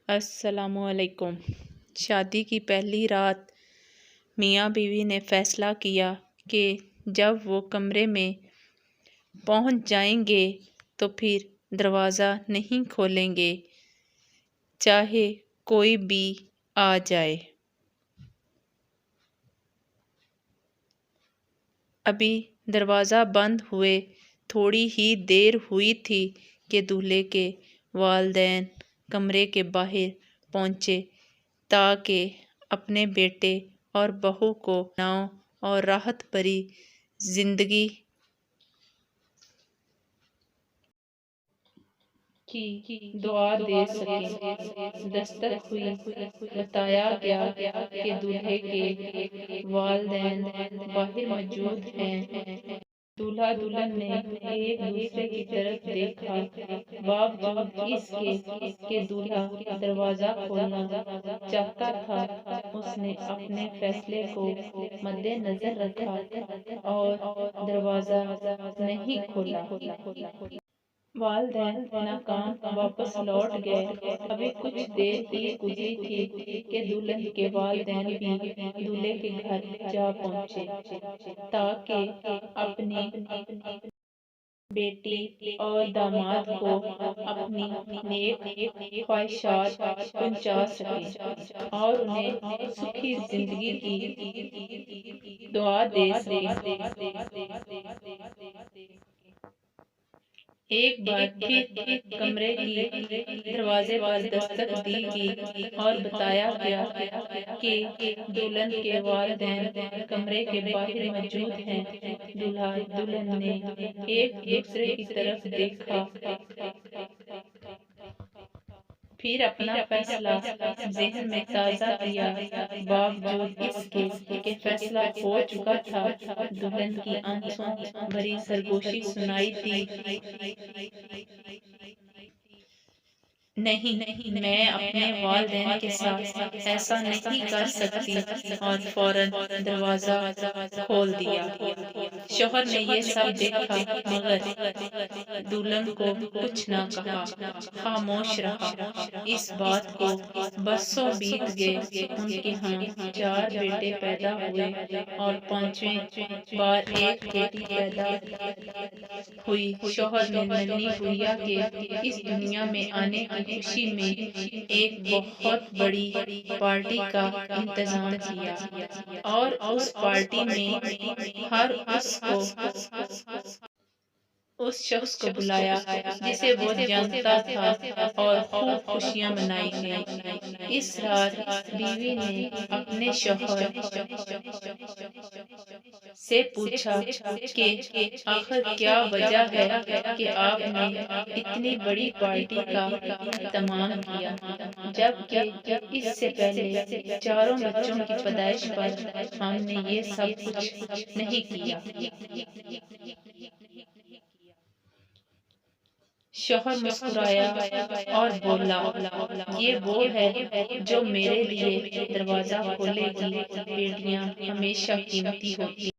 السلام علیکم۔ شادی کی پہلی رات میاں بیوی نے فیصلہ کیا کہ جب وہ کمرے میں پہنچ جائیں گے تو پھر دروازہ نہیں کھولیں گے، چاہے کوئی بھی آ جائے۔ ابھی دروازہ بند ہوئے تھوڑی ہی دیر ہوئی تھی کہ دولہے کے والدین کمرے کے باہر پہنچے تاکہ اپنے بیٹے اور بہو کو امن اور راحت بھری زندگی کی دعا دے سکیں۔ دستک ہوئی، بتایا گیا کہ دولہے کے والدین باہر موجود ہیں۔ دولہا دلہن نے ایک دوسرے کی طرف دیکھا، باوجود اس کے کہ دولہا دروازہ کھولنا چاہتا تھا، اس نے اپنے فیصلے کو مد نظر رکھا اور دروازہ نہیں کھولا۔ والدین ناکام واپس لوٹ گئے۔ ابھی کچھ دیر ہی گزری تھی کہ دلہن کے والدین بھی دولہے کے گھر جا پہنچے تاکہ اپنی بیٹی اور داماد کو اپنی نیک خواہشات پہنچا سکیں اور انہیں سکھی زندگی کی دعا دے سکیں۔ ایک بار پھر کمرے کی دروازے پر دستک دی گئی اور بتایا گیا کہ دلہن کے والدین کمرے کے باہر موجود ہیں۔ دولہا دلہن نے ایک دوسرے کی طرف دیکھا، پھر اپنا فیصلہ ذہن میں تازہ کیا۔ باوجود اس کے کہ فیصلہ ہو چکا تھا، دلہن کی آنسوں بھری سرگوشی سنائی دی۔ نہیں، میں اپنے والدین کے ساتھ ایسا نہیں کر سکتی، اور فوراً دروازہ کھول دیا۔ شوہر نے یہ سب دیکھا مگر دلہن کو کچھ نہ کہا، خاموش رہا۔ اس بات کو برسوں بیت گئے۔ ان کے ہاں 4 بیٹے پیدا ہوئے اور 5ویں بار ایک بیٹی پیدا ہوئی۔ شوہر نے ننھی گڑیا کے اس دنیا میں آنے کی خوشی میں ایک بہت بڑی پارٹی کا انتظام کیا اور اس پارٹی میں ہر اس شخص کو بلایا جسے وہ جانتا تھا اور خوب خوشیاں منائی گئیں۔ اس رات بیوی نے اپنے شوہر سے پوچھا کہ آخر کیا وجہ ہے کہ آپ نے اتنی بڑی پارٹی کا اہتمام کیا، جبکہ اس سے پہلے 4 بچوں کی پیدائش پر ہم نے یہ سب کچھ نہیں کیا۔ شوہر مسکرایا اور بولا، یہ وہ ہے جو میرے لیے دروازہ کھولے گی۔ بیٹیاں ہمیشہ قیمتی ہوتی